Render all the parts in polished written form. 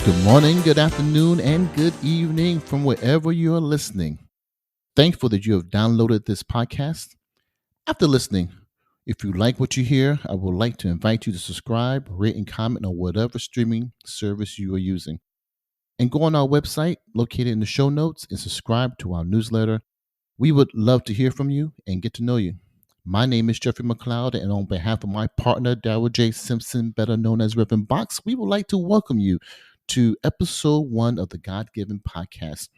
Good morning, good afternoon, and good evening from wherever you are listening. Thankful that you have downloaded this podcast. After listening, if you like what you hear, I would like to invite you to subscribe, rate, and comment on whatever streaming service you are using. And go on our website, located in the show notes, and subscribe to our newsletter. We would love to hear from you and get to know you. My name is Jeffrey McLeod, and on behalf of my partner, Darrell J. Simpson, better known as Rev Boxx, we would like to welcome you to episode 1 of the God Given podcast.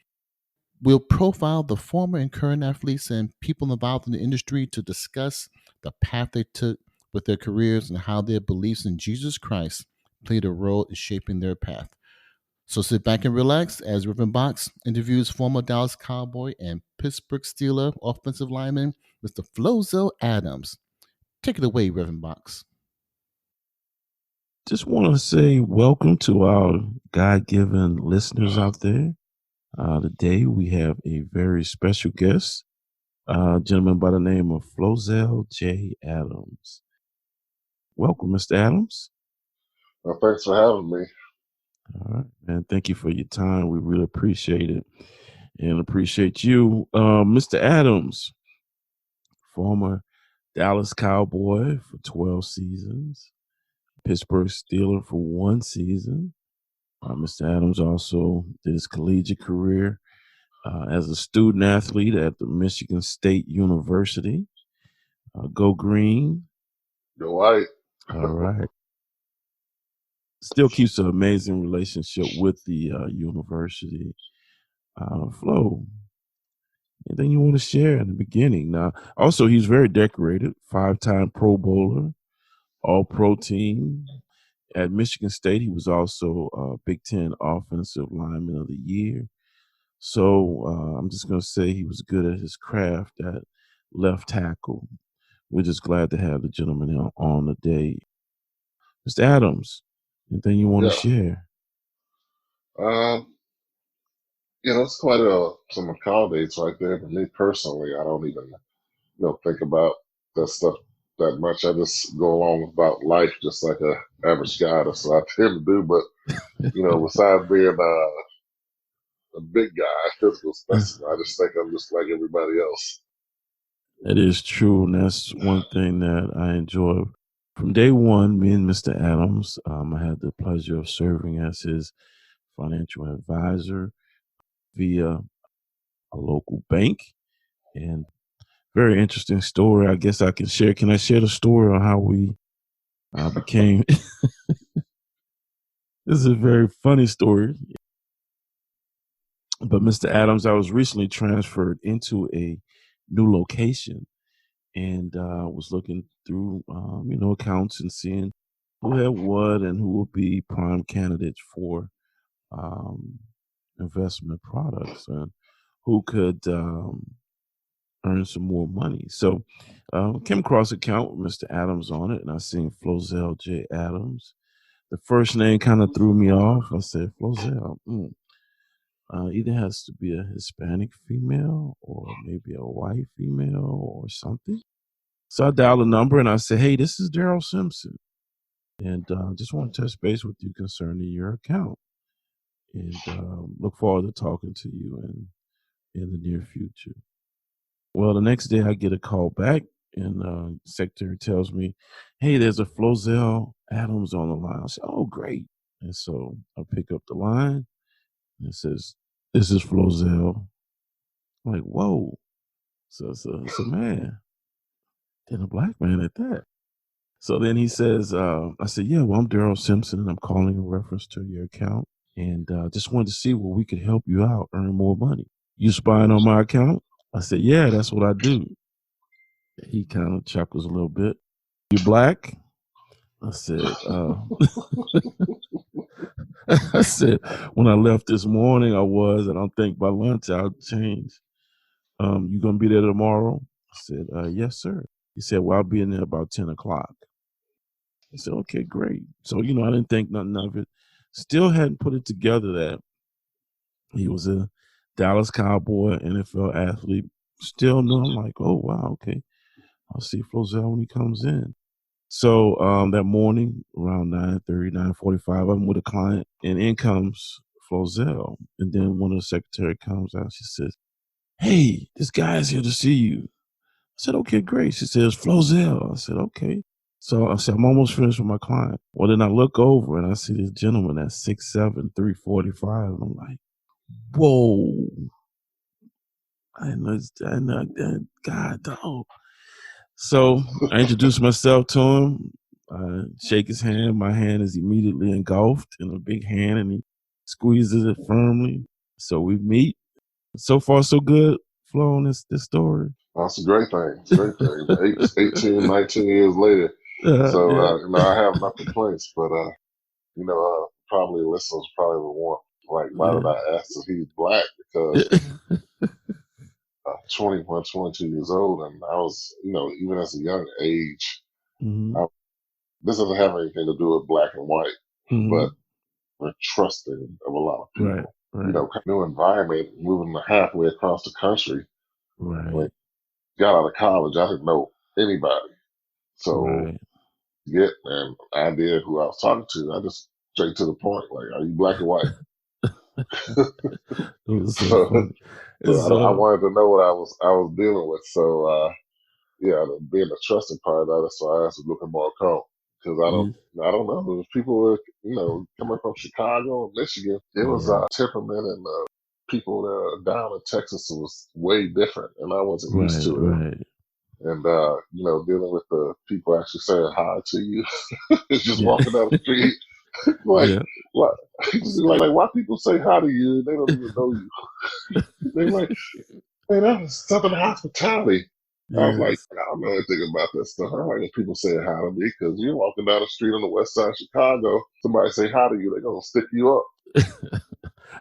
We'll profile the former and current athletes and people involved in the industry to discuss the path they took with their careers and how their beliefs in Jesus Christ played a role in shaping their path. So sit back and relax as Rev Boxx interviews former Dallas Cowboy and Pittsburgh Steelers offensive lineman Mr. Flozell Adams. Take it away, Rev Boxx. Just want to say welcome to our God-given listeners out there. Today we have a very special guest, a gentleman by the name of Flozell J. Adams. Welcome, Mr. Adams. Well, thanks for having me. All right, man. Thank you for your time. We really appreciate it and appreciate you. Mr. Adams, former Dallas Cowboy for 12 seasons, Pittsburgh Steelers for 1 season. Mr. Adams also did his collegiate career as a student athlete at the Michigan State University. Go Green. Go White. All right. Still keeps an amazing relationship with the university. Flo, anything you want to share in the beginning? Now, also, he's very decorated, 5-time Pro Bowler, All-Pro team. At Michigan State, he was also Big Ten Offensive Lineman of the Year. So I'm just going to say he was good at his craft at left tackle. We're just glad to have the gentleman on today. Mr. Adams, anything you want to share? It's quite some accommodates right there. For me personally, I don't even think about that stuff that much. I just go along about life just like a average guy. That's what I tend to do. But besides being a big guy, physical specimen, I just think I'm just like everybody else. That is true, and that's one thing that I enjoy. From day one, me and Mr. Adams, I had the pleasure of serving as his financial advisor via a local bank. And very interesting story. I guess I can share. Can I share the story on how we became? This is a very funny story. But Mr. Adams, I was recently transferred into a new location and was looking through, accounts and seeing who had what and who would be prime candidates for investment products and who could earn some more money. So came across an account with Mr. Adams on it, and I seen Flozell J. Adams. The first name kind of threw me off. I said, Flozell, either has to be a Hispanic female or maybe a white female or something. So I dialed a number and I said, hey, this is Darrell Simpson. And just want to touch base with you concerning your account. And look forward to talking to you in the near future. Well, the next day I get a call back and the secretary tells me, hey, there's a Flozell Adams on the line. I said, oh, great. And so I pick up the line and it says, this is Flozell. I'm like, whoa. So it's a man. And a black man at that. So then he says, I said, yeah, well, I'm Darrell Simpson and I'm calling in reference to your account. And just wanted to see where we could help you out, earn more money. You spying on my account? I said, yeah, that's what I do. He kind of chuckles a little bit. You black? I said, I said, when I left this morning, I was, and I think by lunch I'll change. You gonna be there tomorrow? I said, yes, sir. He said, well, I'll be in there about 10 o'clock. I said, okay, great. So, I didn't think nothing of it. Still hadn't put it together that he was a Dallas Cowboy, NFL athlete. Still knew. I'm like, oh, wow, okay. I'll see Flozell when he comes in. So that morning around 9:30, 9:45, I'm with a client, and in comes Flozell. And then one of the secretary comes out. She says, "Hey, this guy is here to see you." I said, "Okay, great." She says, "Flozell." I said, "Okay." So I said, "I'm almost finished with my client." Well, then I look over and I see this gentleman at 6'7", 345. And I'm like, whoa. I know that God, dog. So I introduced myself to him. I shake his hand. My hand is immediately engulfed in a big hand, and he squeezes it firmly. So we meet. So far, so good. Flo, on this story. That's a great thing. It's a great thing. 18, 19 years later. So, Yeah. I have no complaints, but, probably listeners probably would want, like, why did Yeah. I ask if he's black? Because 21, 22 years old, and I was, even as a young age, Mhm. this doesn't have anything to do with black and white, but Mhm. we're trusting of a lot of Right. people. Right. New environment, moving halfway across the country. When Right. I got out of college, I didn't know anybody. So, Right. get an idea who I was talking to, I just straight to the point, like, are you black or white? It was so so, funny. so It's I wanted to know what I was dealing with. So, yeah, being a trusted part of that's why I asked to look at more account because yeah. I don't know if people were coming from Chicago, Michigan. It was Yeah. temperament and people down in Texas was way different, and I wasn't used Right. to it. Right. And dealing with the people actually saying hi to you, it's just Yeah. walking down the street, like Yeah. what? Like why people say hi to you? They don't even know you. They're like, man, that was something hospitality. I was like, Yes. I don't know anything about that stuff. I don't like when people say hi to me because you're walking down the street on the west side of Chicago. Somebody say hi to you, they're gonna stick you up.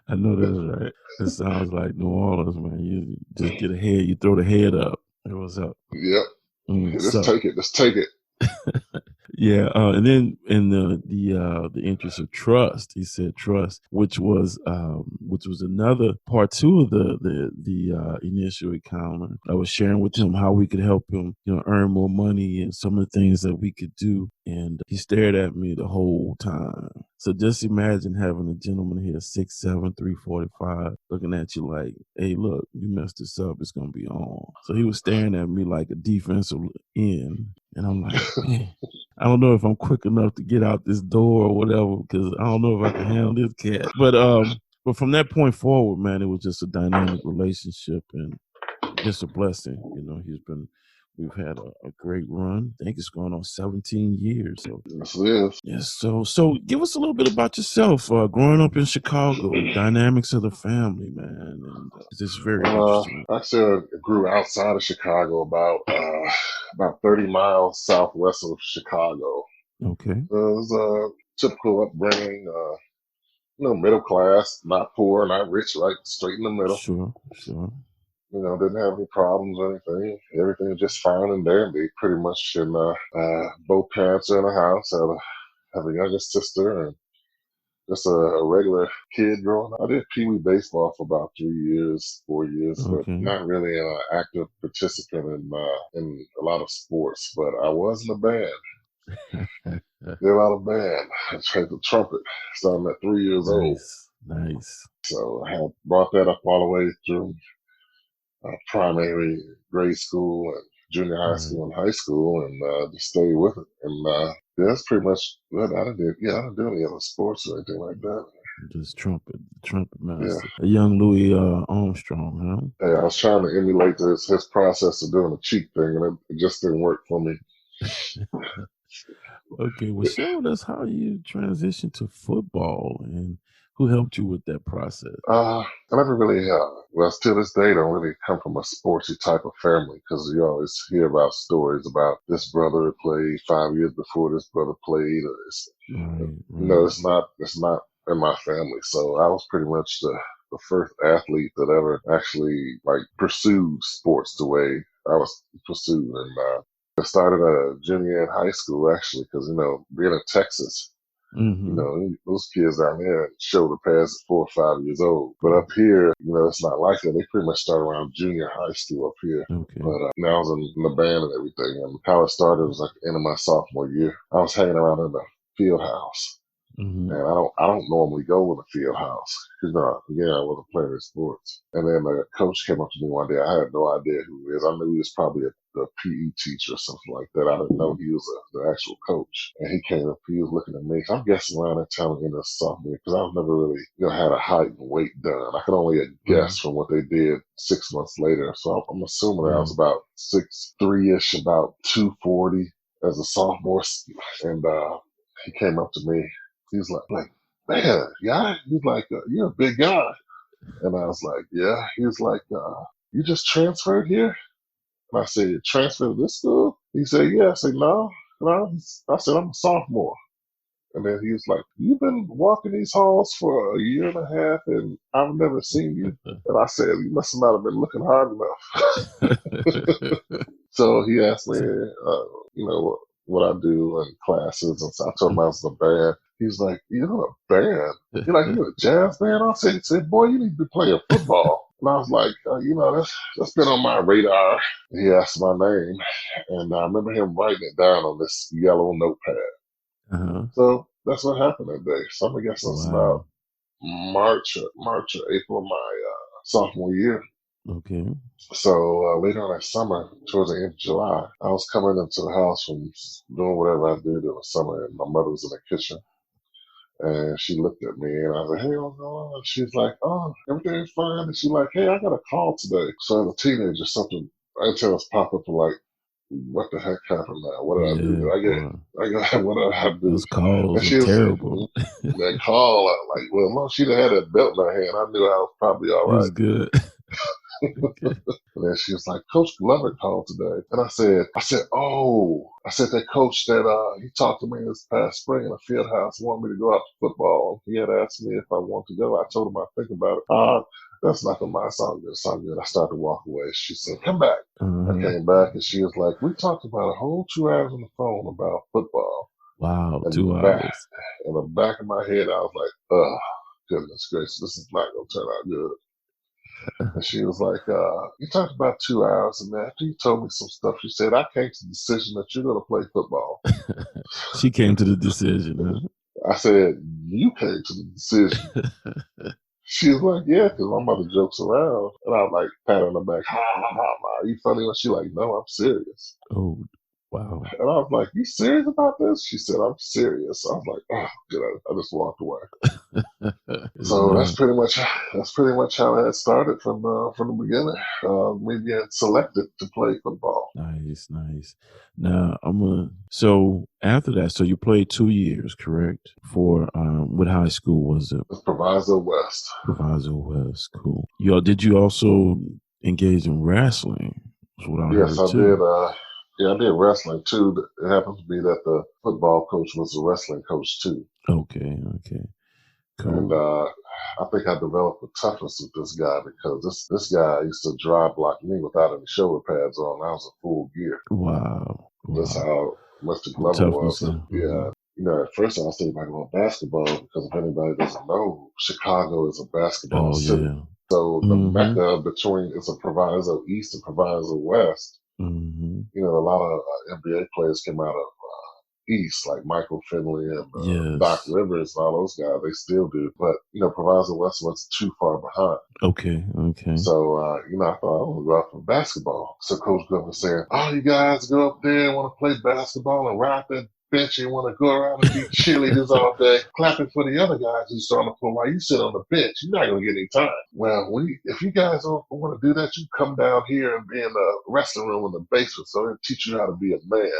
I know that's right. It sounds like New Orleans, man. You just get ahead, you throw the head up. Hey, what's up? Yep, just So take it. Just take it. yeah, and then in the interest of trust, he said trust, which was another part two of the initial encounter. I was sharing with him how we could help him, earn more money and some of the things that we could do, and he stared at me the whole time. So just imagine having a gentleman here, 6'7", 345, looking at you like, "Hey, look, you messed this up. It's gonna be on." So he was staring at me like a defensive end, and I'm like, man. I don't know if I'm quick enough to get out this door or whatever because I don't know if I can handle this cat. But from that point forward, man, it was just a dynamic relationship and just a blessing. We've had a great run. I think it's going on 17 years. So Yes, it is. yes. So give us a little bit about yourself. Growing up in Chicago, the dynamics of the family, man, and it's just very interesting. Actually, I grew outside of Chicago, about 30 miles southwest of Chicago. Okay. It was a typical upbringing. Middle class, not poor, not rich, right? Straight in the middle. Sure. Sure. Didn't have any problems or anything. Everything was just fine and dandy. Pretty much, and both parents are in the house. Have a younger sister and just a regular kid growing up. I did Pee Wee baseball for about 3 years, 4 years, but Okay. not really an active participant in a lot of sports. But I was in a band. Did a lot of band. I played the trumpet. Started at 3 years old. Nice. So I had brought that up all the way through primary, grade school, and junior high Right. school and high school, and just stayed with it. And that's pretty much what I didn't do. Yeah, I didn't do any other sports or anything like that. Just trumpet Yeah. master. A young Louis Armstrong, Hey, I was trying to emulate his process of doing the cheek thing, and it just didn't work for me. huh? Okay, well, share with us how you transitioned to football and who helped you with that process. I never really, well, still this day, don't really come from a sportsy type of family because you always hear about stories about this brother played 5 years before this brother played. Right. It's not in my family. So I was pretty much the first athlete that ever actually like pursued sports the way I was pursued. And I started a junior in high school actually because, being in Texas, Those kids down there shoulder pads at 4 or 5 years old. But up here, it's not like that. They pretty much start around junior high school up here. Okay. But now I was in the band and everything. And how it started was like the end of my sophomore year. I was hanging around in the field house. And I don't normally go in the field house because I wasn't playing any sports. And then the coach came up to me one day. I had no idea who he is. I knew he was probably a PE teacher or something like that. I didn't know he was the actual coach. And he came up. He was looking at me. I'm guessing around that time in the sophomore because I've never really had a height and weight done. I could only guess from what they did 6 months later. So I'm assuming I was about 6'3" about 240 as a sophomore. And he came up to me. He's like, man, yeah. He's like, you're a big guy. And I was like, yeah. He was like, you just transferred here? And I said, transferred to this school? He said, yeah. I said, no. I said, I'm a sophomore. And then he was like, you've been walking these halls for a year and a half and I've never seen you. And I said, you must not have been looking hard enough. So he asked me, what I do in classes. And so I told him I was in a band. He's like, you're in a band? You're like, you're a jazz band? I said, boy, you need to be playing football. And I was like, that's been on my radar. He asked my name. And I remember him writing it down on this yellow notepad. So that's what happened that day. So I'm guessing it's about March or April of my sophomore year. Okay. So later on that summer, towards the end of July, I was coming into the house from doing whatever I did in the summer, and my mother was in the kitchen. And she looked at me, and I was like, hey, what's going on? She's like, oh, everything's fine. And she's like, hey, I got a call today. So as a teenager, something antennas pop up and like, what the heck happened now? What did I do? What did I do? Those calls are terrible. That call, well, she'd have had that belt in her hand. I knew I was probably all right. It was good. And then she was like, Coach Glover called today. And I said, that coach that he talked to me this past spring in the field house, wanted me to go out to football. He had asked me if I wanted to go. I told him I'd think about it. That's not the mind sound good. I started to walk away. She said, come back. I came back and she was like, we talked about a whole 2 hours on the phone about football. Wow, and 2 hours. In the back of my head, I was like, oh, goodness gracious, this is not going to turn out good. And she was like, you talked about 2 hours, and after you told me some stuff, she said, I came to the decision that you're going to play football. She came to the decision, huh? I said, you came to the decision. She was like, yeah, because my mother jokes around. And I was like, pat her on the back, ha, ha, ha, ma, are you funny? And she like, no, I'm serious. Oh, wow. And I was like, you serious about this? She said, I'm serious. I was like, oh, good. I just walked away. So that's pretty much how that started from the beginning. We get selected to play football. Nice. Now so after that, so you played 2 years, correct? For what high school was it? It's Proviso West. Proviso West, cool. Did you also engage in wrestling? That's what I Yes, heard I too. did. I did wrestling too. It happens to be that the football coach was a wrestling coach too. Okay. Cool. And I think I developed a toughness with this guy because this guy used to drive block me without any shoulder pads on. I was a full gear. Wow. That's how Mr. Glover was. Yeah. At first I was thinking about going basketball because if anybody doesn't know, Chicago is a basketball city. Yeah. So the mecca between it's a Proviso East and Proviso West. A lot of NBA players came out of East, like Michael Finley and Doc Rivers and all those guys. They still do, but Proviso West was too far behind. Okay. So I thought I want to go out for basketball. So Coach Glover was saying, "Oh, you guys go up there and want to play basketball and ride that bench and want to go around and be cheerleaders all day, clapping for the other guys who's on the floor while you sit on the bench. You're not going to get any time. Well, if you guys don't want to do that, you come down here and be in the wrestling room in the basement. So they'll teach you how to be a man."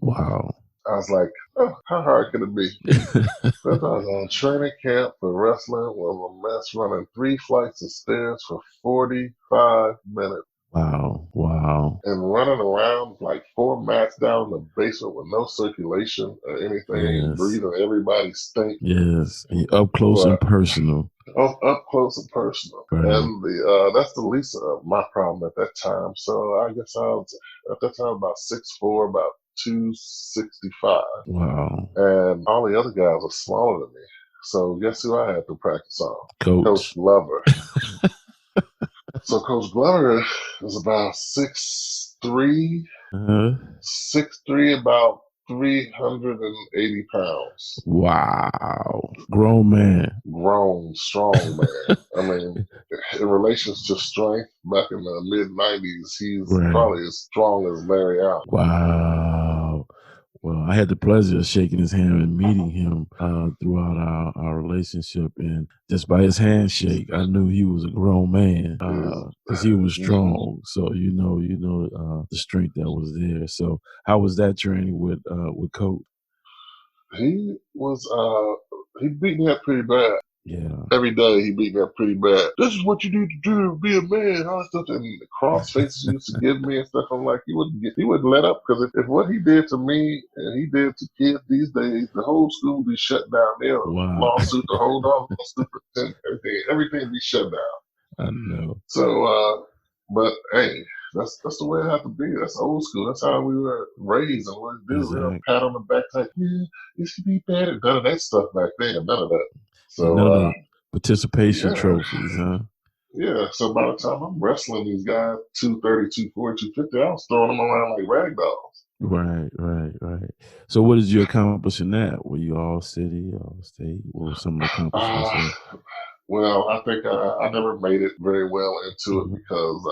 Wow. I was like, oh, how hard can it be? So I was on training camp for wrestling, was a mess running 3 flights of stairs for 45 minutes. Wow. And running around like 4 mats down in the basement with no circulation or anything, breathing everybody stink. Yes, and up close and personal. Up close and personal. Right. And that's the least of my problem at that time. So I guess I was, at that time, about 6'4", about 265. Wow. And all the other guys are smaller than me. So guess who I had to practice on? Coach Coach. Glover. So Coach Glover is about 6'3", Uh, 6'3", about 380 pounds. wow. Grown man. Grown, strong man. I mean, in relation to strength, back in the mid-90s, he's Right. probably as strong as Larry Allen. Wow. Well, I had the pleasure of shaking his hand and meeting him throughout our relationship. And just by his handshake, I knew he was a grown man because he was strong. So, the strength that was there. So how was that training with Coach? He was, he beat me up pretty bad. Yeah. Every day he beat me up pretty bad. This is what you need to do to be a man, all that stuff. And the cross faces he used to give me and stuff. I'm like, he wouldn't let up, because if what he did to me and he did to kids these days, the whole school would be shut down. There, Wow. lawsuit, the whole dog, everything would be shut down. I know. So, but hey, that's the way it had to be. That's old school. That's how we were raised. And what we do, we don't pat on the back like, yeah, you should be better. None of that stuff back then. None of that. So, none of the participation trophies, huh? Yeah. So by the time I'm wrestling these guys, 230, 240, 250, I was throwing them around like rag dolls. Right. So what did you accomplish in that? Were you all city, all state? What were some of the accomplishments? Well, I think I never made it very well into it because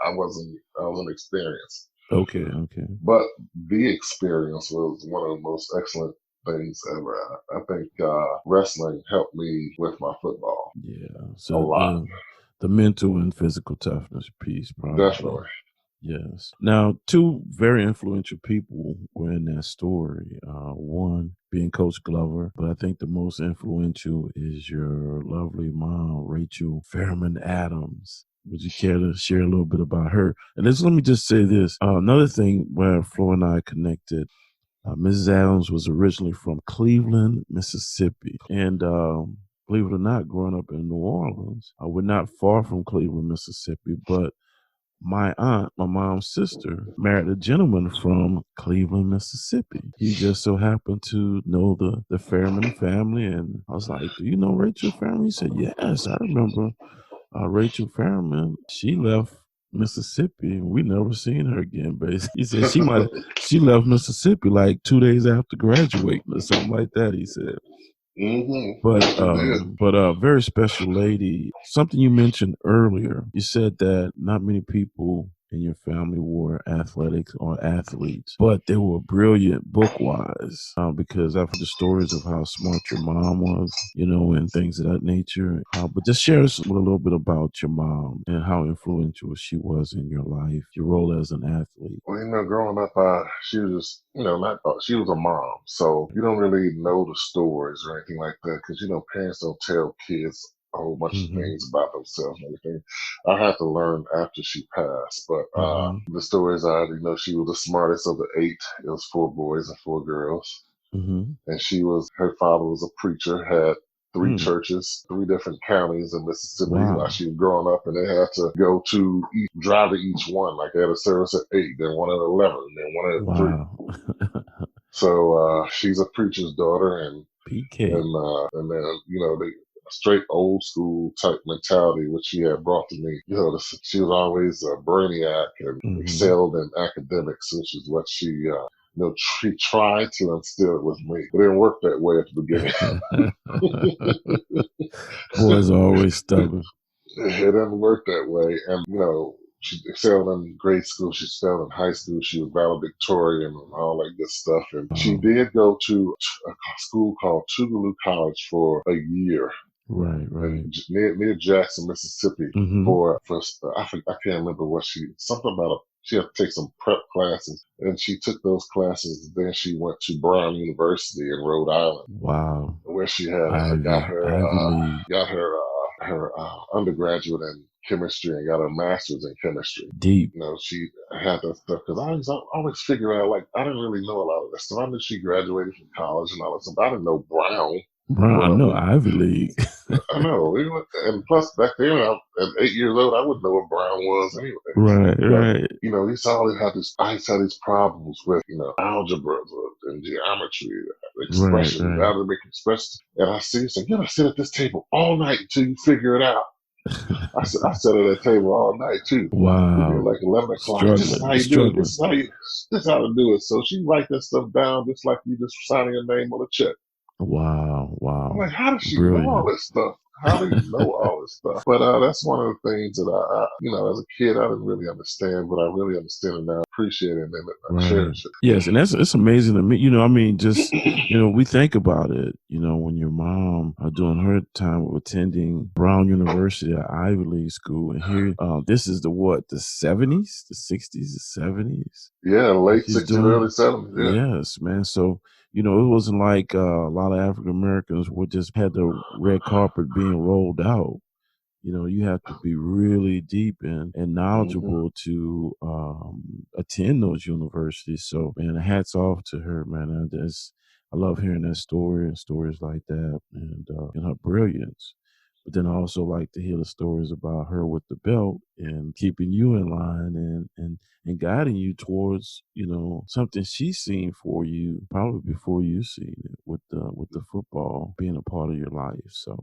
I wasn't experienced. Okay. But the experience was one of the most excellent things ever. I think wrestling helped me with my football. Yeah. So a lot. The mental and physical toughness piece, probably. Definitely. Yes. Now, two very influential people were in that story. One being Coach Glover, but I think the most influential is your lovely mom, Rachel Fairman Adams. Would you care to share a little bit about her? And let me just say this. Another thing where Flo and I connected, Mrs. Adams was originally from Cleveland, Mississippi. And believe it or not, growing up in New Orleans, we're not far from Cleveland, Mississippi, but my aunt, my mom's sister, married a gentleman from Cleveland, Mississippi. He just so happened to know the Fairman family. And I was like, do you know Rachel Fairman? He said, yes, I remember Rachel Fairman. She left Mississippi and we never seen her again, basically. He said she left Mississippi like 2 days after graduating or something like that, he said. But a very special lady. Something you mentioned earlier. You said that not many people in your family were athletics or athletes, but they were brilliant book-wise. Because I've heard the stories of how smart your mom was, and things of that nature. But just share us with a little bit about your mom and how influential she was in your life, your role as an athlete. Well, growing up, she was, she was a mom, so you don't really know the stories or anything like that, because parents don't tell kids a whole bunch of things about themselves and everything. I had to learn after she passed, but the stories she was the smartest of the 8. It was 4 boys and 4 girls, and her father was a preacher, had 3 churches, 3 different counties in Mississippi while she was growing up, and they had to go to drive to each one. Like they had a service at 8, then one at 11, then one at 3. So she's a preacher's daughter, and PK. And then the straight old school type mentality which she had brought to me. She was always a brainiac and excelled in academics, which is what she tried to instill it with me. It didn't work that way at the beginning. Boys are always stubborn. It didn't work that way. And, she excelled in grade school. She excelled in high school. She was valedictorian and all that good stuff. And she did go to a school called Tougaloo College for a year. Right. Near Jackson, Mississippi. For I can't remember something about she had to take some prep classes, and she took those classes. Then she went to Brown University in Rhode Island. Wow. Where she had got her undergraduate in chemistry and got her master's in chemistry. Deep. She had that stuff because I always figure out, like, I didn't really know a lot of that stuff. I knew she graduated from college and all that stuff. I didn't know Brown. Bro, I Well, know Ivy League. I know. And plus, back then, at 8 years old, I wouldn't know what Brown was anyway. Right, But right, we used to always have I used to have these problems with algebra and geometry, right, expressions, right. how to make expressions. And I see, so you gotta sit at this table all night until you figure it out. I sat at that table all night too. It'd be Wow. like 11 o'clock. This is Struggling, how you do it. struggling. This is how to do it. So she write that stuff down just like you just signing your name on a check. Wow, I'm wow. like, how does she know all Brilliant. this stuff? How do you know all this stuff? But that's one of the things that as a kid, I didn't really understand, but I really understand it now, appreciate it, and I Right. cherish it. Yes, and it's amazing to me. I mean, just we think about it. When your mom during her time of attending Brown University, an Ivy League school, and here, this is the 70s, the 60s, the 70s. Yeah, late She's 60s, early doing. 70s. Yeah. Yes, man. So it wasn't like a lot of African Americans would just had the red carpet being rolled out. You have to be really deep and hmm knowledgeable to attend those universities. So, man, hats off to her, man. I love hearing that story and stories like that, and her brilliance. But then I also like to hear the stories about her with the belt and keeping you in line and guiding you towards something she's seen for you probably before you seen it with the football being a part of your life. So.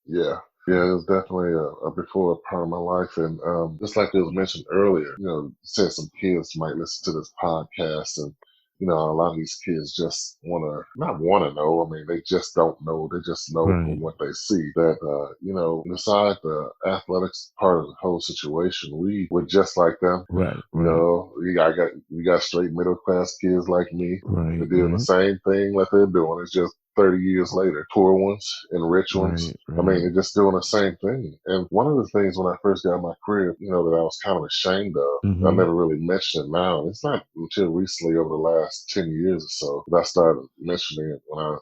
Yeah. Yeah, it was definitely a before part of my life. And just like it was mentioned earlier, said some kids might listen to this podcast and, a lot of these kids just not want to know. I mean, they just don't know. They just know from Right, what they see that, beside the athletics part of the whole situation, we're just like them. right, right, We got straight middle class kids like me. right, They're doing the right, same thing that they're doing. It's just 30 years later. Poor ones and rich ones. right, I mean, right. they're just doing the same thing. And one of the things when I first got my career, that I was kind of ashamed of, I Mm-hmm. never really mentioned it now. It's not until recently over the last 10 years or so that I started mentioning it when I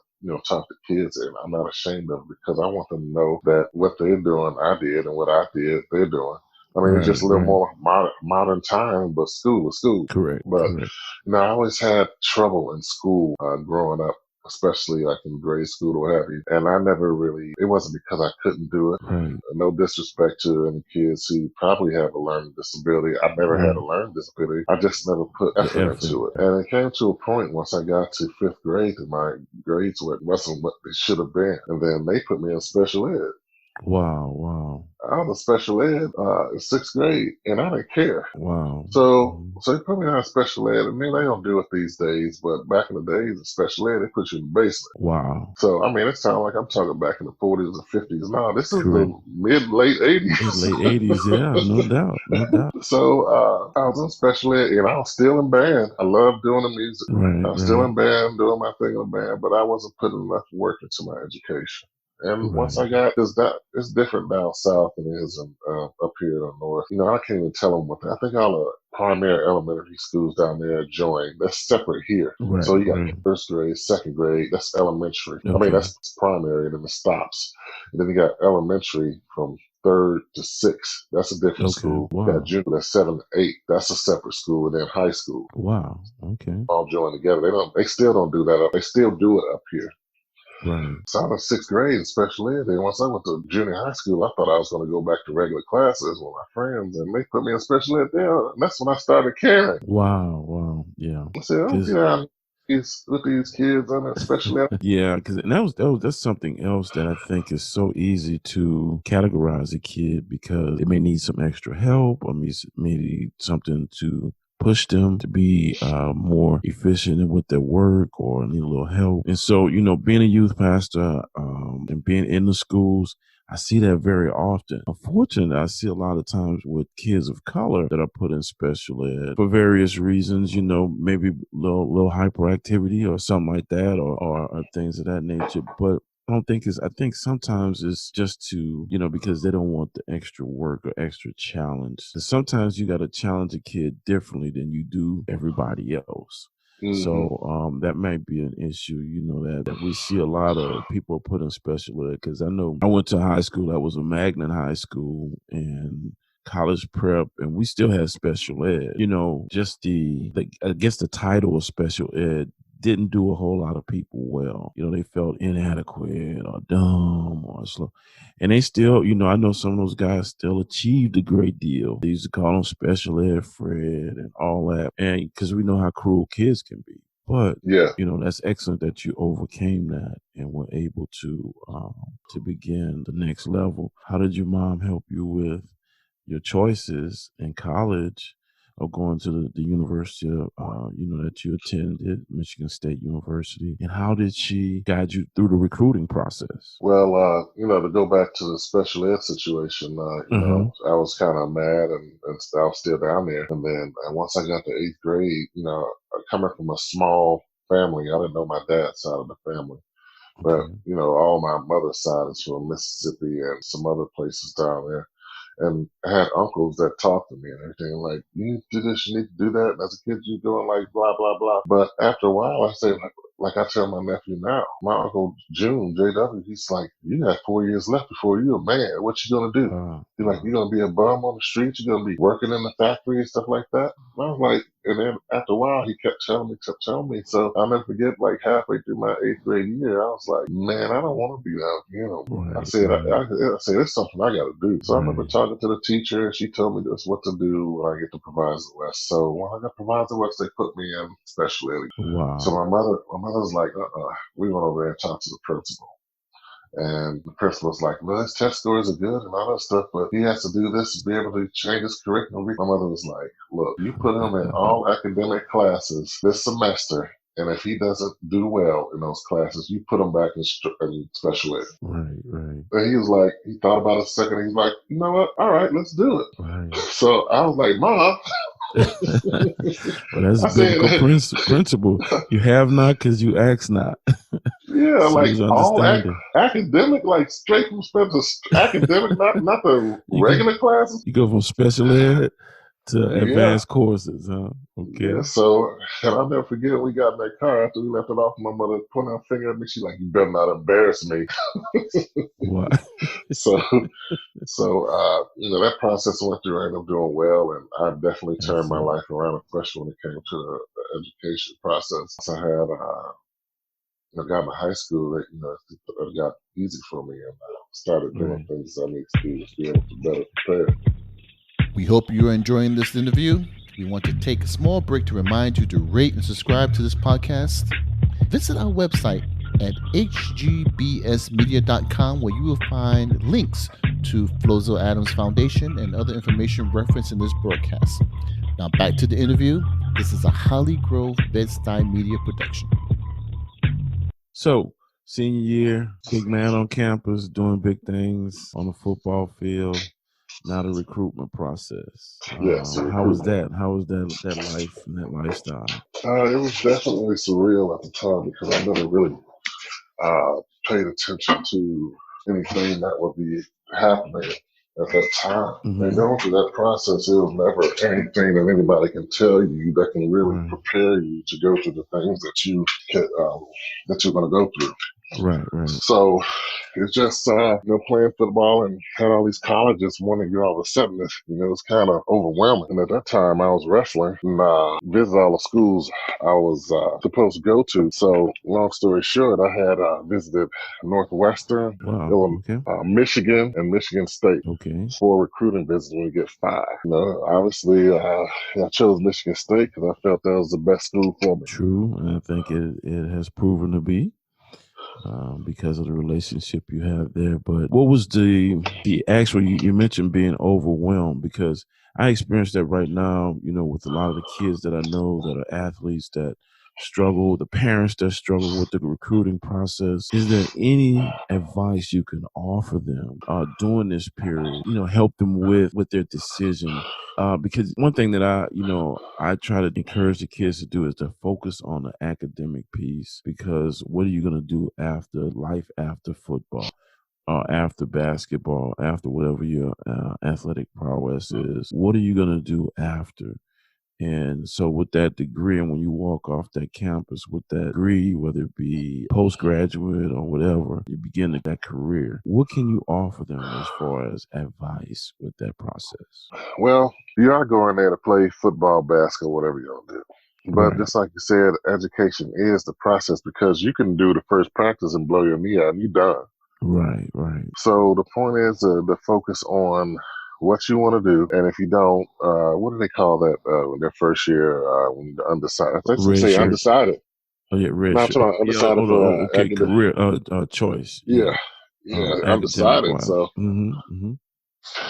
talk to kids, and I'm not ashamed of it because I want them to know that what they're doing, I did, and what I did, they're doing. I mean, it's Right, just a little right. more modern time, but school is school. Correct, But correct. I always had trouble in school growing up, especially like in grade school or what have you. And I never really, it wasn't because I couldn't do it. Right, No disrespect to any kids who probably have a learning disability. I never had right. a learning disability. I just never put The effort effort. into it. And it came to a point once I got to fifth grade that my grades wasn't what they should have been. And then they put me in special ed. Wow, wow, I was a special ed in sixth grade, and I didn't care. wow. So, Mhm. so they put me on special ed, and they don't do it these days. But back in the days of special ed, they put you in the basement. Wow. So, I mean, it sounds like I'm talking back in the 40s or 50s. No, this is Correct. the late 80s. Late 80s, yeah, no doubt, no doubt. So, I was in special ed, and I was still in band. I love doing the music. Right, I was still right, in band, doing my thing in the band, but I wasn't putting enough work into my education. And once right. I got this, it's different down south than it is up here in the north. I can't even tell them what. I think all the primary elementary schools down there are joined. That's separate here. Right, So you got right. first grade, second grade. That's elementary. I mean, Okay. that's primary, and then it stops. And then you got elementary from third to sixth. That's a different Okay. school. You got Wow. junior, that's 7 to 8. That's a separate school. And then high school, Wow. Okay. all joined together. They still don't do that. They still do it up here. Right. So I was sixth grade in special ed. And once I went to junior high school, I thought I was going to go back to regular classes with my friends, and they put me in special ed there. And that's when I started caring. Wow. Wow. Yeah. I said, "Oh, Because yeah, with these kids on that special ed." yeah, because that's something else that I think is so easy to categorize a kid because it may need some extra help or may need something to push them to be more efficient with their work or need a little help. And so, being a youth pastor and being in the schools, I see that very often. Unfortunately, I see a lot of times with kids of color that are put in special ed for various reasons, maybe little hyperactivity or something like that or things of that nature. But I think sometimes it's just to, because they don't want the extra work or extra challenge. And sometimes you got to challenge a kid differently than you do everybody else. Mm-hmm. So that might be an issue, that we see a lot of people put in special ed. Because I know I went to high school that was a magnet high school and college prep, and we still had special ed. Just I guess the title of special ed didn't do a whole lot of people well. They felt inadequate or dumb or slow. And they still, I know some of those guys still achieved a great deal. They used to call them special ed Fred and all that. And because we know how cruel kids can be. But Yeah. that's excellent that you overcame that and were able to begin the next level. How did your mom help you with your choices in college of going to the university that you attended, Michigan State University? And how did she guide you through the recruiting process? Well, to go back to the special ed situation, I was kind of mad and I was still down there. And then once I got to 8th grade, coming from a small family, I didn't know my dad's side of the family. But, Okay. all my mother's side is from Mississippi and some other places down there. And I had uncles that talked to me and everything, like, you need to do this, you need to do that. And as a kid, you're doing like blah, blah, blah. But after a while, I say, like I tell my nephew now, my uncle June, JW, he's like, you got 4 years left before you're a man. What you going to do? You're like, you're going to be a bum on the street? You're going to be working in the factory and stuff like that? And I was like, and then after a while, he kept telling me. So I'll never forget, like halfway through my 8th grade year, I was like, man, I don't want to be down here no more. I said, I said, it's something I got to do. So I remember talking to the teacher. She told me this what to do when I get to Proviso West. So when I got Proviso West, they put me in special ed. Wow. So my mother was like, we went over there and talked to the principal. And the principal was like, well, his test scores are good and all that stuff, but he has to do this to be able to change his curriculum. My mother was like, look, you put him in all academic classes this semester, and if he doesn't do well in those classes, you put him back in special ed. Right. And he was like, he thought about it a second, and he's like, you know what? All right, let's do it. Right. So I was like, Mom. Well, that's a biblical principle. You have not because you ask not. Yeah, So like all academic, like straight from special academic, not the regular classes. You go from special ed to advanced courses, huh? Okay. Yeah, so, and I'll never forget, we got in that car after we left it off, my mother pointed her finger at me. She's like, you better not embarrass me. What? So, that process I went through, I ended up doing well, and I definitely turned my life around, especially when it came to the education process. So I had, I got into high school, it got easy for me, and I started doing things I need to do to be able to better prepare. We hope you're enjoying this interview. We want to take a small break to remind you to rate and subscribe to this podcast. Visit our website at hgbsmedia.com, where you will find links to Flozell Adams Foundation and other information referenced in this broadcast. Now back to the interview. This is a Holly Grove Bed-Stuy Media production. So, senior year, big man on campus, doing big things on the football field. Now the recruitment process. Yes. How was that? How was that life and that lifestyle? It was definitely surreal at the time because I never really paid attention to anything that would be happening at that time. And going through that process, it was never anything that anybody can tell you that can really prepare you to go through the things that you can, that you're going to go through. Right. So it's just, playing football and had all these colleges wanting you all of a sudden. It was kind of overwhelming. And at that time, I was wrestling and visited all the schools I was supposed to go to. So long story short, I had visited Northwestern, Michigan, and Michigan State. Okay. 4 recruiting visits when you get 5. Obviously, I chose Michigan State because I felt that was the best school for me. True, and I think it has proven to be. Because of the relationship you have there. But what was the actual, you mentioned being overwhelmed, because I experience that right now, with a lot of the kids that I know that are athletes that struggle, the parents that struggle with the recruiting process. Is there any advice you can offer them during this period, help them with their decision? Because one thing that I try to encourage the kids to do is to focus on the academic piece, because what are you going to do after life, after football, after basketball, after whatever your athletic prowess is? What are you going to do after? And so with that degree, and when you walk off that campus with that degree, whether it be postgraduate or whatever, you begin that career. What can you offer them as far as advice with that process? Well, you are going there to play football, basketball, whatever you're going to do. But Right. just like you said, education is the process because you can do the first practice and blow your knee out and you're done. Right. Right. So the point is to focus on what you want to do, and if you don't, what do they call that? Their first year when you're undecided. I think they Red say shirt. undecided. Oh yeah, red Not shirt. talking about Yeah. undecided for Okay. academic. Career choice. Yeah. Yeah, yeah, Academic undecided. wise. So Mm-hmm.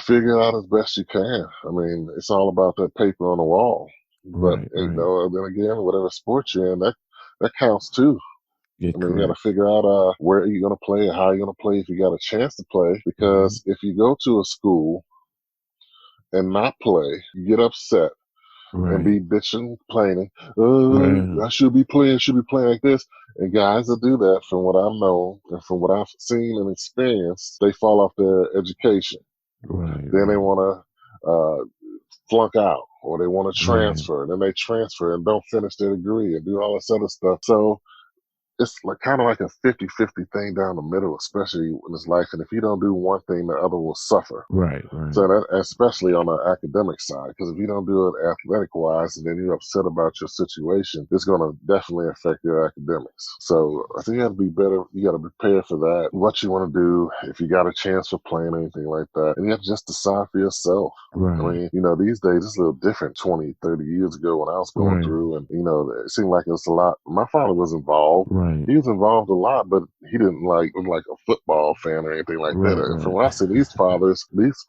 figure it out as best you can. I mean, it's all about that paper on the wall. But Right. you Right. know, then again, whatever sport you're in, that counts too. Yeah. I mean, you got to Correct. figure out where you're going to play, how you're going to play if you got a chance to play. Mm-hmm. Because if you go to a school and not play, you get upset and Right. be bitching, complaining. Right. I should be playing like this. And guys that do that, from what I've known and from what I've seen and experienced, they fall off their education. Right. Then they Right. want to flunk out or they want to Right. transfer. And then they transfer and don't finish their degree and do all this other stuff. So it's like kind of like a 50-50 thing down the middle, especially in this life. And if you don't do one thing, the other will suffer. Right. Right. So that, especially on the academic side, because if you don't do it athletic wise, and then you're upset about your situation, it's going to definitely affect your academics. So I think you got to be better. You got to prepare for that. What you want to do, if you got a chance for playing or anything like that, and you have to just decide for yourself. I Right. mean, you know, these days it's a little different 20, 30 years ago when I was going Right. through, and, you know, it seemed like it was a lot. My father was involved. Right. He was involved a lot, but he didn't wasn't like a football fan or anything like that. Right. And from Right. what I see,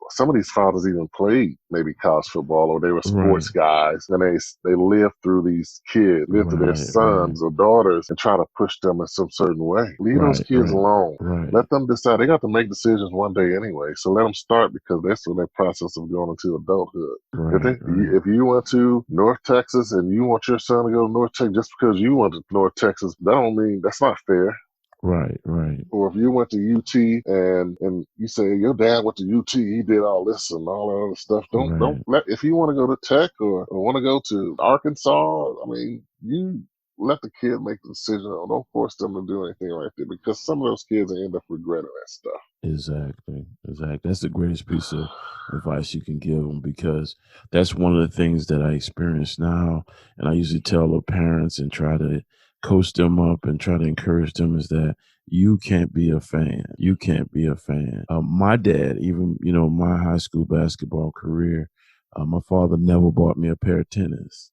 some of these fathers even played maybe college football or they were Right. sports guys, and they lived through these kids, lived through their Right. sons or daughters, and try to push them in some certain way. Leave those Right. kids Right. alone. Right. Let them decide. They got to make decisions one day anyway. So let them start because they're still in their process of going into adulthood. Right. If you went to North Texas and you want your son to go to North Texas just because you went to North Texas, that don't mean that's not fair. Right. Right. Or if you went to UT and you say your dad went to UT, he did all this and all that other stuff. Don't let, if you want to go to Tech or want to go to Arkansas, I mean, you let the kid make the decision. Or don't force them to do anything right there because some of those kids end up regretting that stuff. Exactly. That's the greatest piece of advice you can give them because that's one of the things that I experience now, and I usually tell the parents and try to coach them up and try to encourage them is that you can't be a fan. You can't be a fan. My dad, even my high school basketball career, my father never bought me a pair of tennis,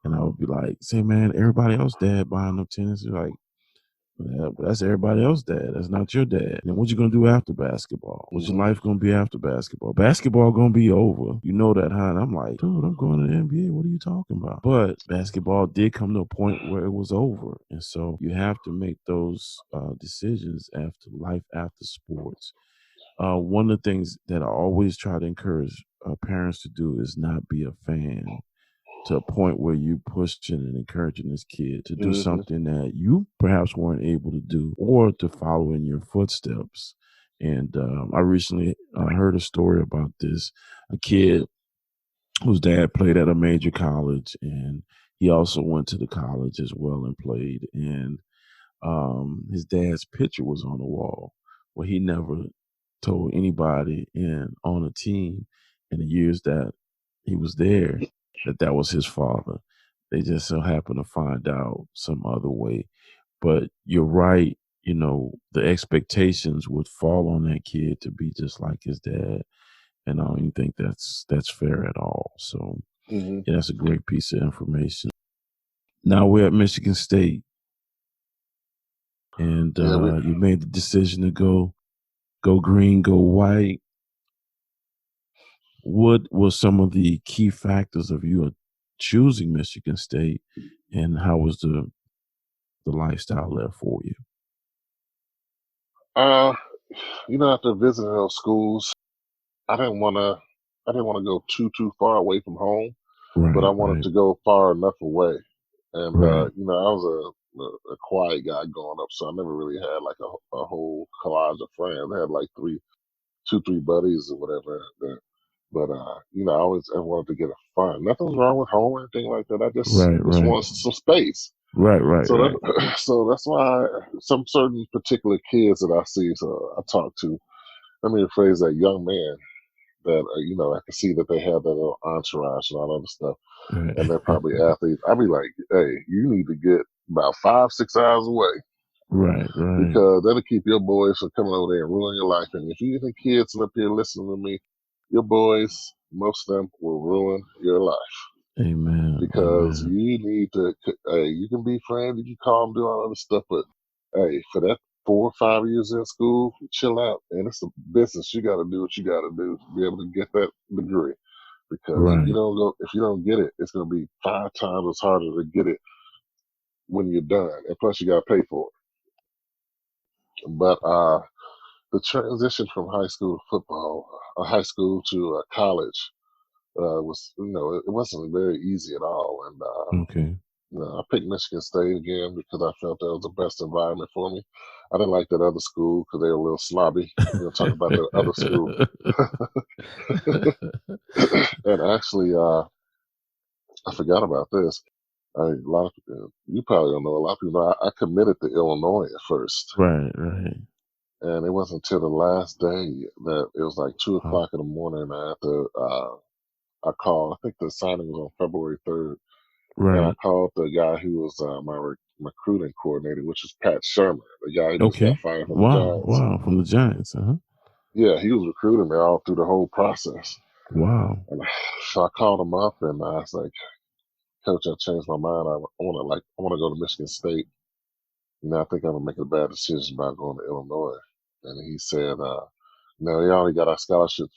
and I would be like, "Say, man, everybody else dad buying them tennis." He's like, yeah, but that's everybody else's dad. That's not your dad. And what you gonna do after basketball? What's your life gonna be after basketball? Basketball gonna be over. You know that, huh? And I'm like, dude, I'm going to the NBA. What are you talking about? But basketball did come to a point where it was over, and so you have to make those decisions after life after sports. One of the things that I always try to encourage parents to do is not be a fan to a point where you pushing and encouraging this kid to do something that you perhaps weren't able to do or to follow in your footsteps. And I recently heard a story about this, a kid whose dad played at a major college and he also went to the college as well and played. And his dad's picture was on the wall. Well, he never told anybody on a team in the years that he was there that was his father. They just so happened to find out some other way. But you're right, the expectations would fall on that kid to be just like his dad. And I don't even think that's fair at all. So yeah, that's a great piece of information. Now we're at Michigan State. And you made the decision to go green, go white. What were some of the key factors of you choosing Michigan State, and how was the lifestyle there for you? After visiting those schools, I didn't want to go too far away from home, but I Right, wanted right, to go far enough away. And right, I was a quiet guy growing up, so I never really had like a whole collage of friends. I had like two, three buddies or whatever. But I wanted to get a fun. Nothing's wrong with home or anything like that. I just right, just right, want some space. right, right, So right, so that's why some certain particular kids that I see, so I talk to. Let me rephrase that: young man that I can see that they have that little entourage and all other stuff, Right. and they're probably athletes. I'd be like, hey, you need to get about 5-6 hours away Right. Right. because that'll keep your boys from coming over there and ruining your life. And if you even kids up here listening to me, your boys, most of them will ruin your life Amen. because Amen. you need to. Hey, you can be friends, you can call them, do all other stuff, but hey, for that 4 or 5 years in school, chill out. And it's a business. You got to do what you got to do to be able to get that degree. Because Right. if you don't get it, it's going to be 5 times as harder to get it when you're done, and plus you got to pay for it. But the transition from high school football, high school to college, was it wasn't very easy at all. And Okay. I picked Michigan State again because I felt that was the best environment for me. I didn't like that other school because they were a little slobby. Talk about the other school. And actually, I forgot about this. A lot of people, you probably don't know. A lot of people know I committed to Illinois at first, Right. Right. and it wasn't until the last day that it was like two Wow. o'clock in the morning. And I had to. I called. I think the signing was on February 3rd, and I Right. called the guy who was my recruiting coordinator, which is Pat Shermer, the guy who just got Okay. fired from the Wow. Giants. Wow. From the Giants. Yeah, he was recruiting me all through the whole process. Wow. And so I called him up and I was like, Coach, I changed my mind. I want to go to Michigan State. I think I'm gonna make a bad decision about going to Illinois. And he said, no, he already got our scholarship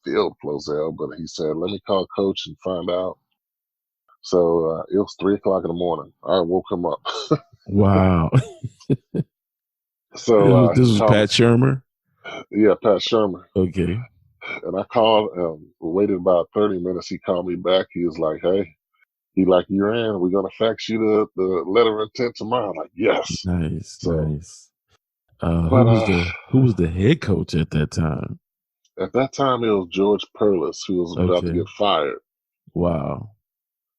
filled, Flozell, but he said, let me call Coach and find out. So it was 3 o'clock in the morning. I woke him up. Wow. So This he was called me. Pat Shermer. Yeah, Pat Shermer. Okay. And I called, waited about 30 minutes. He called me back. He was like, hey, he like, you're in. We're going to fax you the letter of intent tomorrow. I'm like, yes. Nice. So, Nice. but Who was the head coach at that time? at that time, it was George Perlis who was about to Okay. get fired. Wow.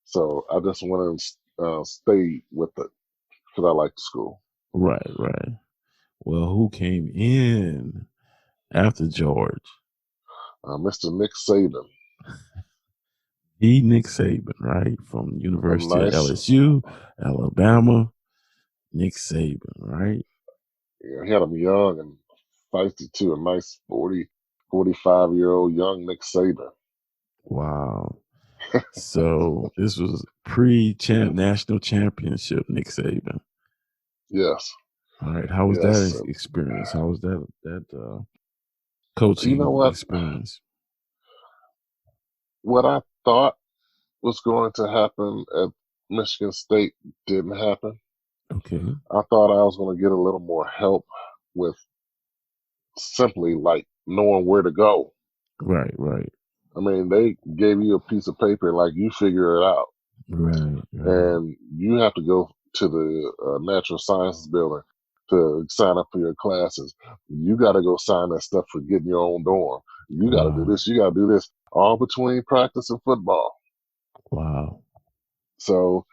So I just went and stayed with it because I liked the school. Right. Right. Well, who came in after George? Mr. Nick Saban. Nick Saban, right? From A University of nice, LSU, Alabama. Nick Saban, right? he had him young and feisty too. A nice 45-year-old young Nick Saban. Wow. So this was national championship, Nick Saban. Yes. All right. How was Yes. that experience? How was that You coaching know what? experience? What I thought was going to happen at Michigan State didn't happen. Okay. I thought I was going to get a little more help with simply like knowing where to go. Right, right, I mean, they gave you a piece of paper like you figure it out, right, right. and you have to go to the natural sciences building to sign up for your classes. You got to go sign that stuff for getting your own dorm. You got to do Wow, this. You got to do this all between practice and football. wow, So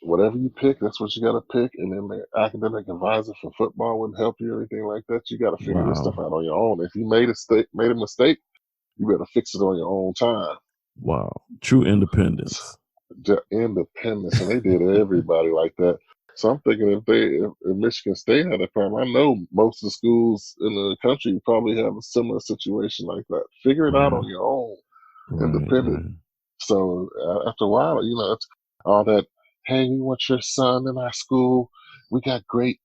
whatever you pick, that's what you got to pick. And then the academic advisor for football wouldn't help you or anything like that. You got to figure this stuff wow, out on your own. If you made a mistake, you better fix it on your own time. wow. True independence. Independence, and they did everybody like that. So I'm thinking if Michigan State had a problem, I know most of the schools in the country probably have a similar situation like that. Figure it out Right, on your own, right, independent. right. So after a while, it's all that. Hey, we want your son in our school. We got great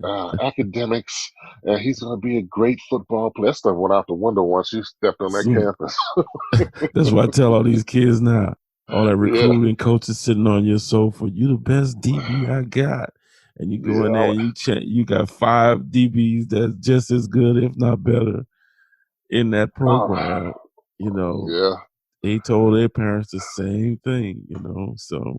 academics, and he's going to be a great football player. That stuff went out the window once you stepped on that Soon, campus. that's what I tell all these kids now. All that Yeah, recruiting coaches sitting on your sofa. You the best DB I got, and you go in there yeah, and you got 5 DBs that's just as good, if not better, in that oh, program. You know, yeah. they told their parents the same thing. So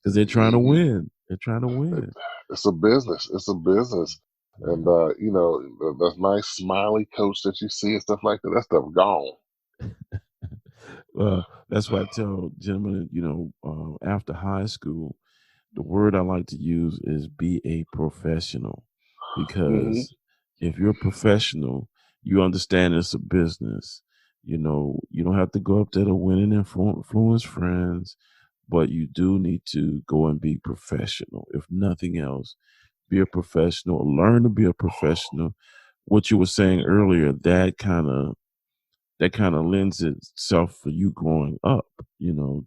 because they're trying to hmm win, they're trying to win. It's a business. It's a business. And Yeah. that nice smiley coach that you see and stuff like that, that stuff gone. Well, that's why I tell gentlemen, after high school, the word I like to use is be a professional. hmm Because if you're a professional, you understand it's a business. You don't have to go up there to win and influence friends, but you do need to go and be professional. If nothing else, be a professional, learn to be a professional. What you were saying earlier, that kind of lends itself for you growing up,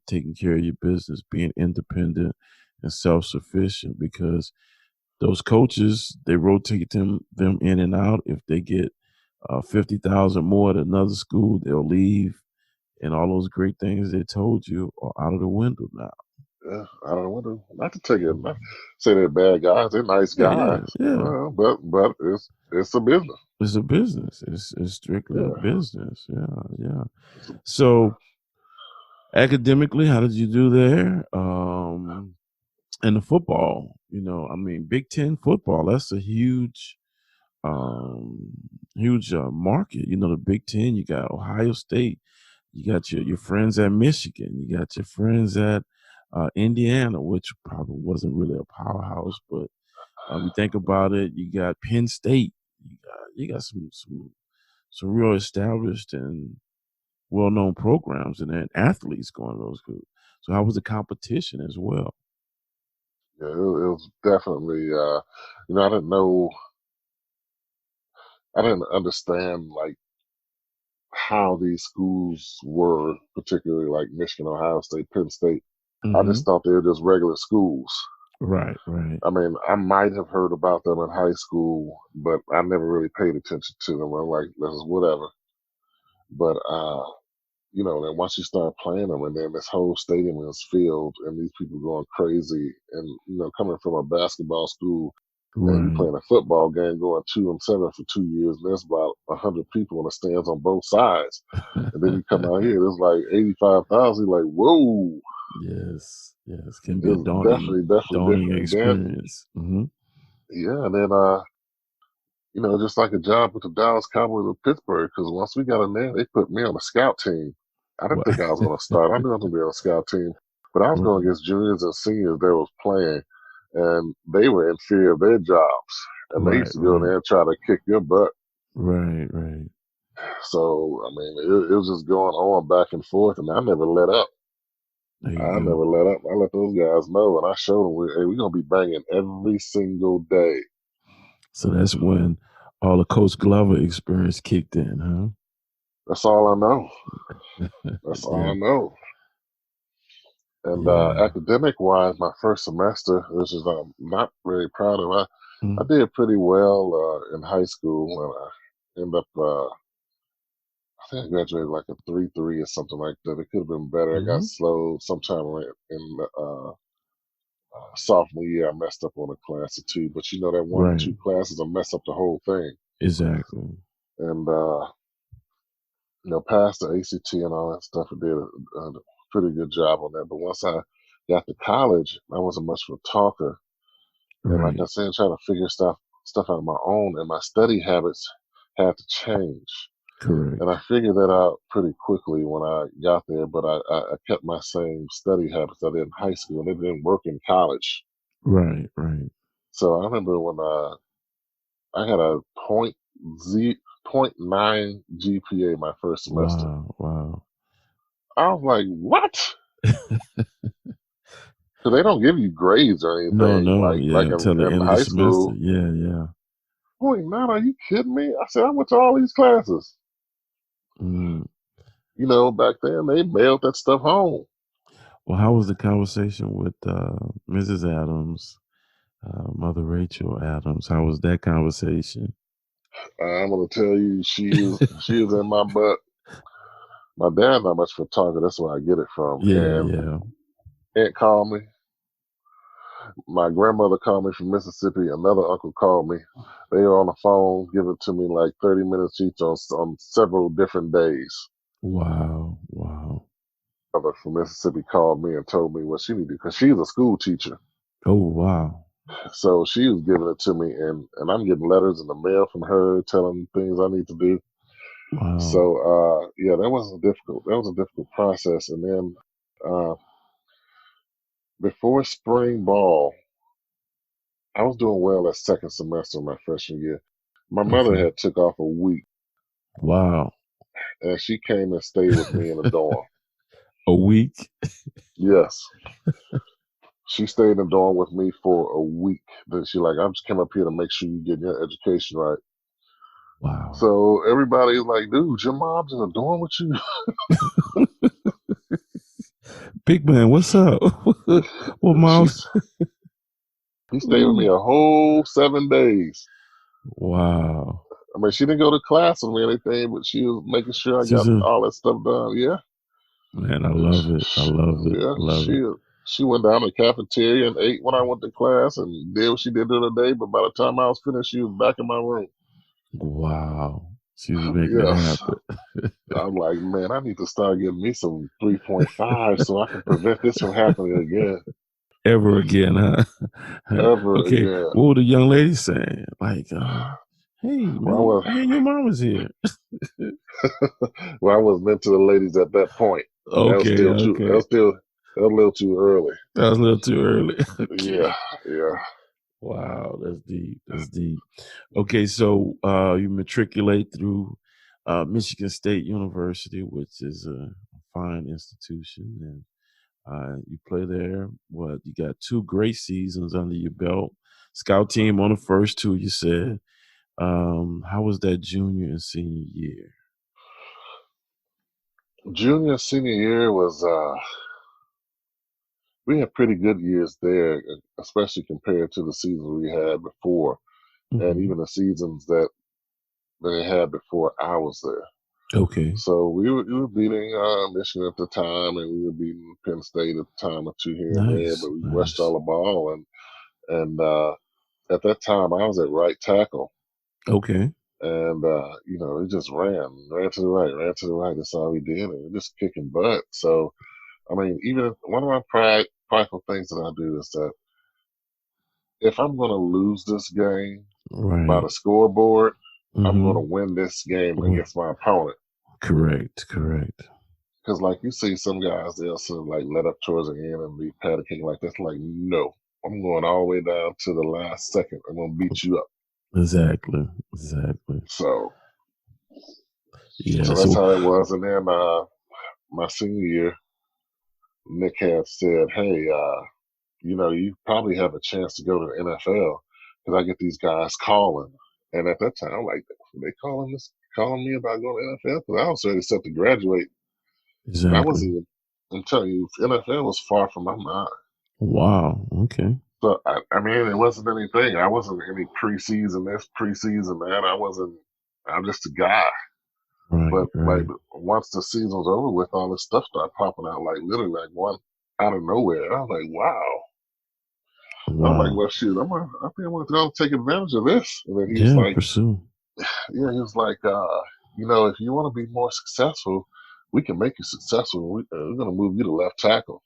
taking care of your business, being independent and self-sufficient, because those coaches, they rotate them in and out. If they get 50,000 more at another school, they'll leave, and all those great things they told you are out of the window now. Yeah, I don't want to not to take it, not say they're bad guys. They're nice Yeah, yeah, guys, yeah. but it's a business. It's a business. It's strictly a Yeah, business. Yeah, yeah. it's a, So academically, how did you do there? And the football, I mean, Big Ten football. That's a um, huge market. The Big Ten. You got Ohio State. You got your friends at Michigan. You got your friends at Indiana, which probably wasn't really a powerhouse, but you think about it. You got Penn State. You got some real established and well known programs and athletes going to those schools. So how was the competition as well? yeah, it was definitely. I didn't know, I didn't understand like how these schools were, particularly like Michigan, Ohio State, Penn State. I Hmm. just thought they were just regular schools. Right, right, I mean, I might have heard about them in high school, but I never really paid attention to them. I'm like, this is whatever. But then once you start playing them, and then this whole stadium is filled, and these people going crazy, and coming from a basketball school, and you right. playing a football game, going 2-7 for 2 years, and there's about 100 people in the stands on both sides, and then you come out here, there's like 85,000. Like, whoa, Yes, yes, can be a it's daunting, definitely daunting different. And then, experience. Hmm. yeah, and then just like a job with the Dallas Cowboys of Pittsburgh, because once we got in there, they put me on the scout team. I didn't Wow. think I was going to start. I knew I was going to be on the scout team, but I was going Right, against juniors and seniors that was playing, and they were in fear of their jobs, and they right, used to go in right, there and try to kick your butt. right, right. So, I mean, it was just going on back and forth, and I never let up. There you I go. never let up. I let those guys know, and I showed them, hey, we're going to be banging every single day. So that's when all the Coach Glover experience kicked in, That's all I know. huh? That's all Yeah, I know. And yeah. academic wise, my first semester, which is I'm not very proud of, I Mm, did pretty well in high school, and I ended up, I think I graduated like a 3.3 or something like that. It could have been better. I got mhm. slow sometime in the sophomore year. I messed up on a class or two, but that one or Right, two classes, I mess up the whole thing. exactly. And passed the ACT and all that stuff. I did a pretty good job on that. But once I got to college, I wasn't much of a talker. And like I Right, said, trying to figure stuff out on my own, and my study habits had to change. And correct. I figured that out pretty quickly when I got there. But I kept my same study habits I did in high school, and it didn't work in college. Right, right. So I remember when I had a point nine GPA my first semester. Wow, wow. I was like, what? Because they don't give you grades or No, anything no, like yeah, until the in end of the high semester. school. Yeah, yeah. Point nine? Are you kidding me? I said I went to all these classes. Mm. Back then they mailed that stuff home. Well, how was the conversation with Mrs. Adams, Mother Rachel Adams? How was that conversation? I'm gonna tell you, she is in my butt. My dad not much for talking. That's where I get it from. Yeah, And yeah. aunt called me. My grandmother called me from Mississippi. Another uncle called me. They were on the phone, giving it to me like 30 minutes each on several different days. Wow, wow. Mother from Mississippi called me and told me what she needed because she's a school teacher. Oh, wow. So she was giving it to me, and I'm getting letters in the mail from her telling things I need to do. Wow. So yeah, that was a difficult process. And then uh, before spring ball, I was doing well that second semester of my freshman year. My mother Okay. had took off a week, Wow. and she came and stayed with me in the dorm. A week? Yes. She stayed in the dorm with me for a week. Then she like, I just came up here to make sure you get your education right. Wow. So everybody's like, dude, your mom's in the dorm with you? Big man, what's up? Well, mom. He stayed with me a whole 7 days. Wow. I mean, she didn't go to class with me or anything, but she was making sure I got all that stuff done. Yeah. Man, I love it. I love it. Yeah. I love it. She went down to the cafeteria and ate when I went to class and did what she did during the day. But by the time I was finished, she was back in my room. Wow. She was making it happen. I'm like, man, I need to start getting me some 3.5 so I can prevent this from happening again. Ever again, huh? Ever okay. again. What were the young ladies saying? Like, hey, man, I hear your mama's here. Well, I wasn't into the ladies at that point. Okay. That was a little too early. That was a little too early. Okay. Yeah. Wow, that's deep. That's deep. Okay, so you matriculate through Michigan State University, which is a fine institution, and you play there. What, you got 2 great seasons under your belt. Scout team on the first 2, you said. How was that junior and senior year? Junior, senior year was we had pretty good years there, especially compared to the seasons we had before, and even the seasons that they had before I was there. Okay. So we were beating Michigan at the time, and we were beating Penn State at the time or 2 here and there, but we rushed all the ball, and at that time I was at right tackle. Okay. And it just ran to the right. That's all we did, and just kicking butt. So, I mean, even one of my prideful things that I do is that if I'm going to lose this game by the scoreboard, I'm going to win this game against my opponent. Correct. Because, like, you see some guys, they'll sort of like let up towards the end and be panicking like that's like, no, I'm going all the way down to the last second. I'm going to beat you up. Exactly. So, yeah. So that's how it was. And then my senior year, Nick had said, hey, you probably have a chance to go to the NFL because I get these guys calling. And at that time, I'm like, they calling me about going to the NFL? Because I was already set to graduate. Exactly. I wasn't even, I'm telling you, NFL was far from my mind. Wow. Okay. So, I mean, it wasn't anything. I wasn't any preseason this, preseason that. I'm just a guy. But like once the season was over with, all this stuff started popping out, like literally like one out of nowhere. And I was like, wow. I'm like, well, shoot, I think I'm going to take advantage of this. And then he was like, pursue. Yeah, he was like, if you want to be more successful, we can make you successful. We're going to move you to left tackle.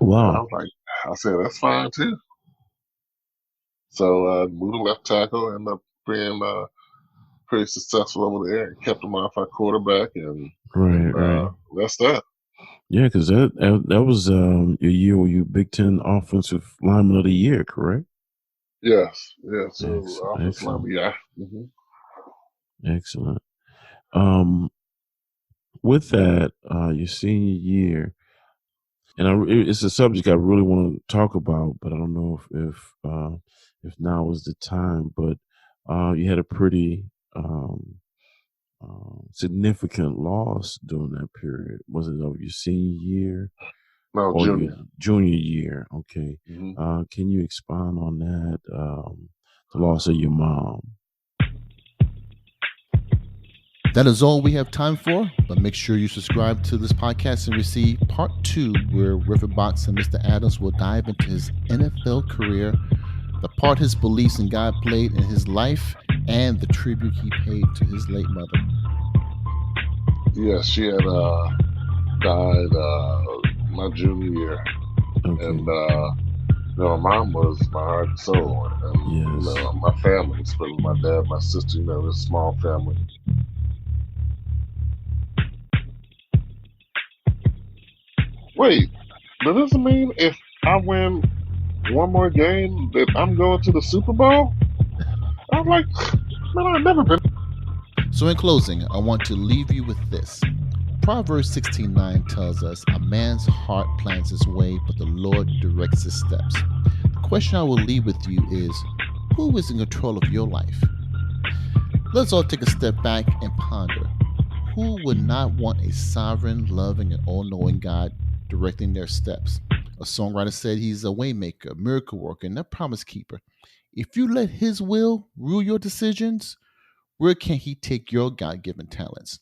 Wow. And I said, that's fine too. So moved to left tackle, ended up being pretty successful over there, and kept him off our quarterback, and that's that. Yeah, because that was your year where you Big Ten Offensive Lineman of the Year, correct? Yes. So offensive lineman, yeah. Excellent. With that, your senior year, and it's a subject I really want to talk about, but I don't know if now is the time. But you had a pretty significant loss during that period. Was it over your senior year? No, or junior. Your junior year. Okay. Can you expound on that? The loss of your mom. That is all we have time for, but make sure you subscribe to this podcast and receive part 2, where Rev Boxx and Mr. Adams will dive into his NFL career, the part his beliefs in God played in his life, and the tribute he paid to his late mother. Yeah, she had died my junior year. Okay. And my mom was my heart and soul. And my family, especially my dad, my sister, it was a small family. Wait, does this mean if I win one more game that I'm going to the Super Bowl? I'm like, man, I've never been. So, in closing, I want to leave you with this. Proverbs 16:9 tells us, "A man's heart plans his way, but the Lord directs his steps." The question I will leave with you is, who is in control of your life? Let's all take a step back and ponder. Who would not want a sovereign, loving, and all-knowing God directing their steps? A songwriter said he's a waymaker, miracle worker, and a promise keeper. If you let his will rule your decisions, where can he take your God-given talents?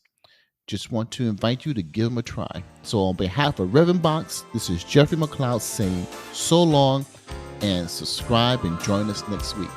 Just want to invite you to give him a try. So on behalf of Rev Boxx, this is Jeffrey McLeod saying so long, and subscribe and join us next week.